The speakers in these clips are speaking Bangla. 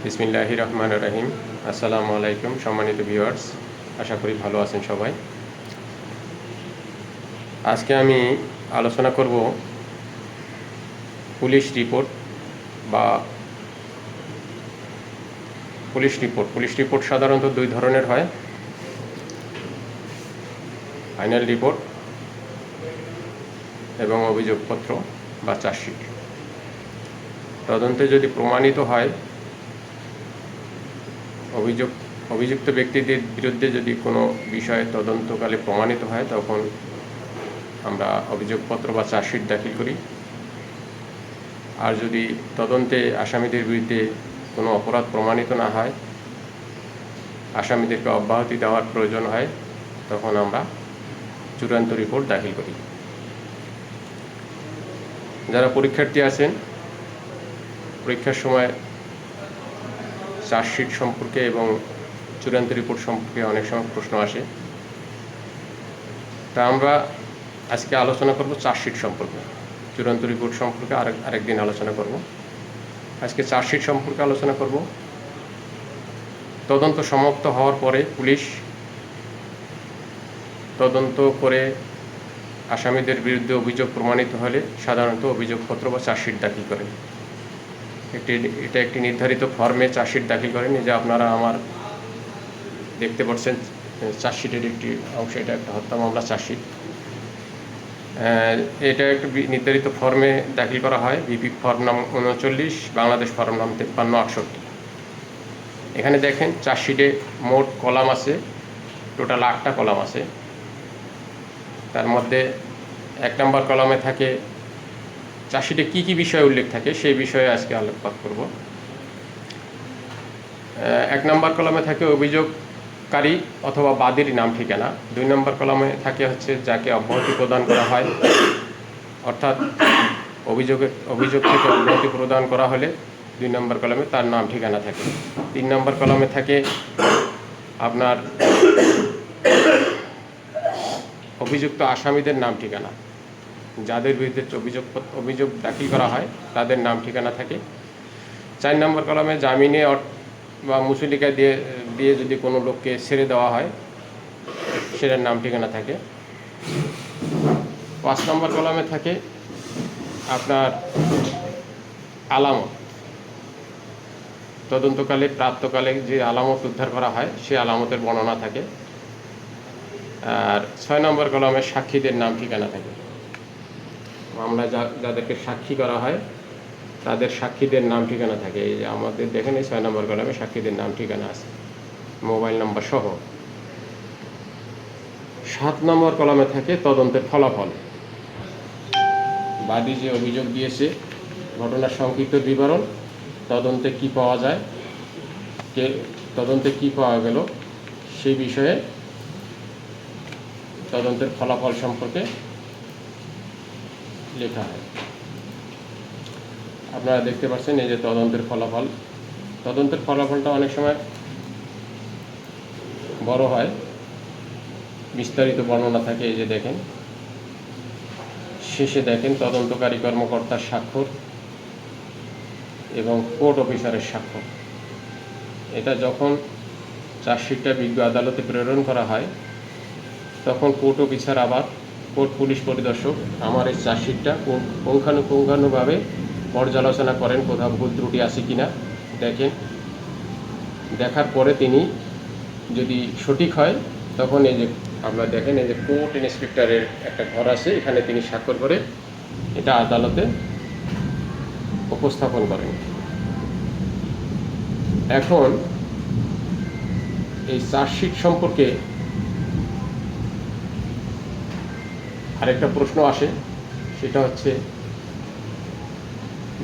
বিসমিল্লাহির রহমানির রহিম। আসসালামু আলাইকুম সম্মানিত ভিউয়ার্স, আশা করি ভালো আছেন সবাই। আজকে আমি আলোচনা করব পুলিশ রিপোর্ট বা পুলিশ রিপোর্ট সাধারণত দুই ধরনের হয়: ফাইনাল রিপোর্ট এবং অভিযোগপত্র বা চার্জশিট। তদন্তে যদি প্রমাণিত হয়, অভিযুক্ত ব্যক্তিদের বিরুদ্ধে যদি কোনো বিষয় তদন্তকালে প্রমাণিত হয়, তখন আমরা অভিযোগপত্র বা চার্জশিট দাখিল করি। আর যদি তদন্তে আসামিদের বিরুদ্ধে কোনো অপরাধ প্রমাণিত না হয়, আসামিদেরকে অব্যাহতি দেওয়ার প্রয়োজন হয়, তখন আমরা চূড়ান্ত রিপোর্ট দাখিল করি। যারা পরীক্ষার্থী আছেন, পরীক্ষার সময় চার্জশিট সম্পর্কে এবং চূড়ান্ত রিপোর্ট সম্পর্কে অনেক সময় প্রশ্ন আসে। তা আমরা আজকে আলোচনা করব চার্জশিট সম্পর্কে। চূড়ান্ত রিপোর্ট সম্পর্কে আরেকদিন আলোচনা করব। আজকে চার্জশিট সম্পর্কে আলোচনা করব। তদন্ত সমাপ্ত হওয়ার পরে পুলিশ তদন্ত করে আসামিদের বিরুদ্ধে অভিযোগ প্রমাণিত হলে সাধারণত অভিযোগপত্র বা চার্জশিট দাখিল করেন। এটা একটি নির্ধারিত ফর্মে চার্জশিট দাখিল করেন। যে আপনারা আমার দেখতে পাচ্ছেন চার্জশিটের একটি অংশ, এটা একটা হত্যা মামলা চার্জশিট। এটা একটি নির্ধারিত ফর্মে দাখিল করা হয়। বিপি ফর্ম নাম 39, বাংলাদেশ ফর্ম নাম 5368। এখানে দেখেন চার্জশিটে মোট কলাম আছে, টোটাল 8টা কলাম আছে। তার মধ্যে 1 নম্বর কলামে থাকে চার্জশিটে কী কী বিষয় উল্লেখ থাকে, সেই বিষয়ে আজকে আলোকপাত করব। 1 নম্বর কলামে থাকে অভিযোগকারী অথবা বাদীর নাম ঠিকানা। 2 নম্বর কলামে থাকে হচ্ছে যাকে অব্যাহতি প্রদান করা হয়, অর্থাৎ অভিযোগ থেকে অব্যাহতি প্রদান করা হলে 2 নম্বর কলামে তার নাম ঠিকানা থাকে। 3 নম্বর কলামে থাকে আপনার অভিযুক্ত আসামিদের নাম ঠিকানা, যাদের বিরুদ্ধে অভিযোগ দাখিল করা হয় তাদের নাম ঠিকানা থাকে। 4 নম্বর কলামে জামিনে বা মুচলেকা দিয়ে যদি কোনো লোককে ছেড়ে দেওয়া হয়, সেটার নাম ঠিকানা থাকে। 5 নম্বর কলামে থাকে আপনার আলামত, তদন্তকালে প্রাপ্তকালে যে আলামত উদ্ধার করা হয় সে আলামতের বর্ণনা থাকে। আর 6 নম্বর কলামে সাক্ষীদের নাম ঠিকানা থাকে। মামলায় যাদেরকে সাক্ষী করা হয় তাদের সাক্ষীদের নাম ঠিকানা থাকে। এই যে আমাদের দেখেন এই 6 নম্বর কলামে সাক্ষীদের নাম ঠিকানা আছে, মোবাইল নাম্বার সহ। 7 নম্বর কলামে থাকে তদন্তের ফলাফল, বাদী যে অভিযোগ দিয়েছে ঘটনার সংক্ষিপ্ত বিবরণ, তদন্তে কি পাওয়া যায়, তদন্তে কি পাওয়া গেল, সেই বিষয়ে তদন্তের ফলাফল সম্পর্কে লেখা হয়। আপনারা দেখতে পাচ্ছেন এই যে তদন্তের ফলাফলটা অনেক সময় বড় হয়, বিস্তারিত বর্ণনা থাকে। এই যে দেখেন, শেষে দেখেন তদন্তকারী কর্মকর্তার স্বাক্ষর এবং কোর্ট অফিসারের স্বাক্ষর। এটা যখন চার্জশিটটা বিজ্ঞ আদালতে প্রেরণ করা হয়, তখন কোর্ট অফিসার আবার পুলিশ পরিদর্শক আমার এই চার্জশিটটা পুঙ্খানুপুঙ্খানুভাবে পর্যালোচনা করেন, কোথাও ভুল ত্রুটি আছে কিনা দেখেন। দেখার পরে তিনি যদি সঠিক হয়, তখন এই যে আমরা দেখেন এই যে কোর্ট ইন্সপেক্টরের একটা ঘর আছে, এখানে তিনি স্বাক্ষর করে এটা আদালতে উপস্থাপন করেন। এখন এই চার্জশিট সম্পর্কে আরেকটা প্রশ্ন আসে, সেটা হচ্ছে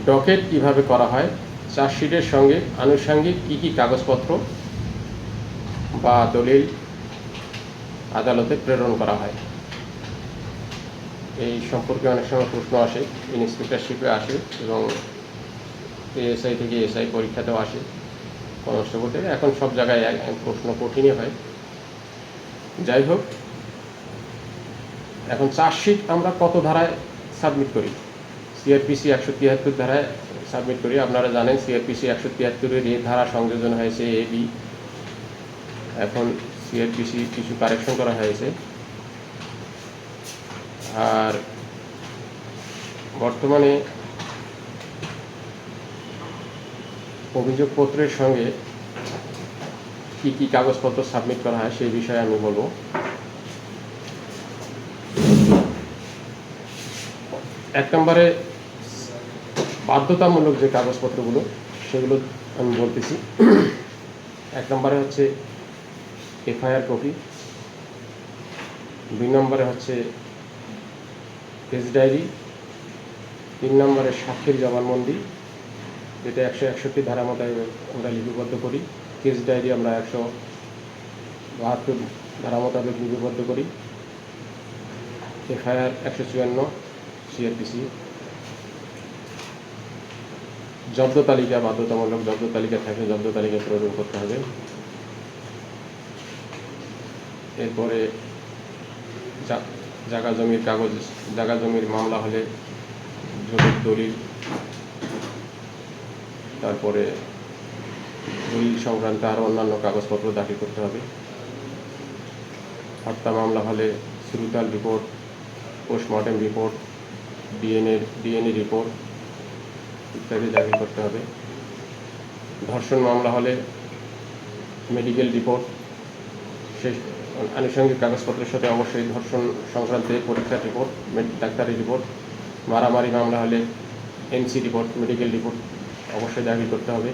ডকেট কিভাবে করা হয়, চার্জশিটের সঙ্গে আনুষঙ্গিক কী কী কাগজপত্র বা দলিল আদালতে প্রেরণ করা হয়। এই সম্পর্কে অনেক সময় প্রশ্ন আসে, ইন্সপেক্টরশিপে আসে এবং এএসআই থেকে এসআই পরীক্ষাতেও আসে, কনস্টেবল থেকে। এখন সব জায়গায় প্রশ্ন কঠিনই হয়। যাই হোক, এখন চার্জশিট আমরা কত ধারায় সাবমিট করি? সিআরপিসি 173 ধারায় সাবমিট করি। আপনারা জানেন সিআরপিসি 173-এর এ ধারা সংযোজন হয়েছে, এবি। এখন সিআরপিসি কিছু কারেকশন করা হয়েছে। আর বর্তমানে অভিযোগপত্রের সঙ্গে কি কি কাগজপত্র সাবমিট করা হয় সেই বিষয়ে আমি বলবো। এক নম্বরে বাধ্যতামূলক যে কাগজপত্রগুলো সেগুলো আমি বলতেছি। এক নম্বরে হচ্ছে এফআইআর কপি, 2 নম্বরে হচ্ছে কেস ডায়েরি, 3 নম্বরে সাক্ষীর জবানবন্দি, যেটা 161 ধারা মোতাবেক আমরা লিপিবদ্ধ করি। কেস ডায়েরি আমরা 172 ধারা মোতাবেক লিপিবদ্ধ করি। FIR 154 CrPC. জব্দ তালিকা বাধ্যতামূলক, জব্দ তালিকা থাকলে জব্দ তালিকা প্রেরণ করতে হবে। এরপরে জায়গা জমির কাগজ, জায়গা জমির মামলা হলে জমির দলিল, তারপরে দলিল সংক্রান্ত আরও অন্যান্য কাগজপত্র দাখিল করতে হবে। হত্যা মামলা হলে শ্রুতাল report, postmortem report, DNA report ইত্যাদি দাখিল করতে হবে। ধর্ষণ মামলা হলে মেডিকেল রিপোর্ট, সেই আনুষঙ্গিক কাগজপত্রের সাথে অবশ্যই ধর্ষণ সংক্রান্ত পরীক্ষার রিপোর্ট, ডাক্তারি রিপোর্ট। মারামারি মামলা হলে এনসি রিপোর্ট, মেডিকেল রিপোর্ট অবশ্যই দাখিল করতে হবে।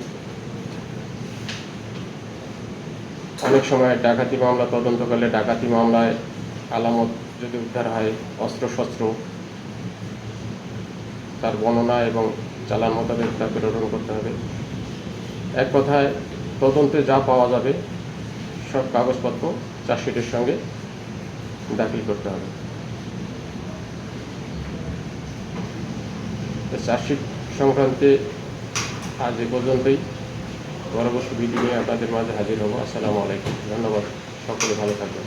অনেক সময় ডাকাতি মামলা তদন্ত করলে ডাকাতি মামলায় আলামত যদি উদ্ধার হয়, অস্ত্রশস্ত্র, তার বর্ণনা এবং চালান মোতাবেক তা প্রেরণ করতে হবে। এক কথায় তদন্তে যা পাওয়া যাবে সব কাগজপত্র চার্জশিটের সঙ্গে দাখিল করতে হবে। চার্জশিট সংক্রান্তে আজ এ পর্যন্তই। পরবর্তী ভিডিও নিয়ে আপনাদের মাঝে হাজির হব। আসসালামু আলাইকুম। ধন্যবাদ। সকলে ভালো থাকবেন।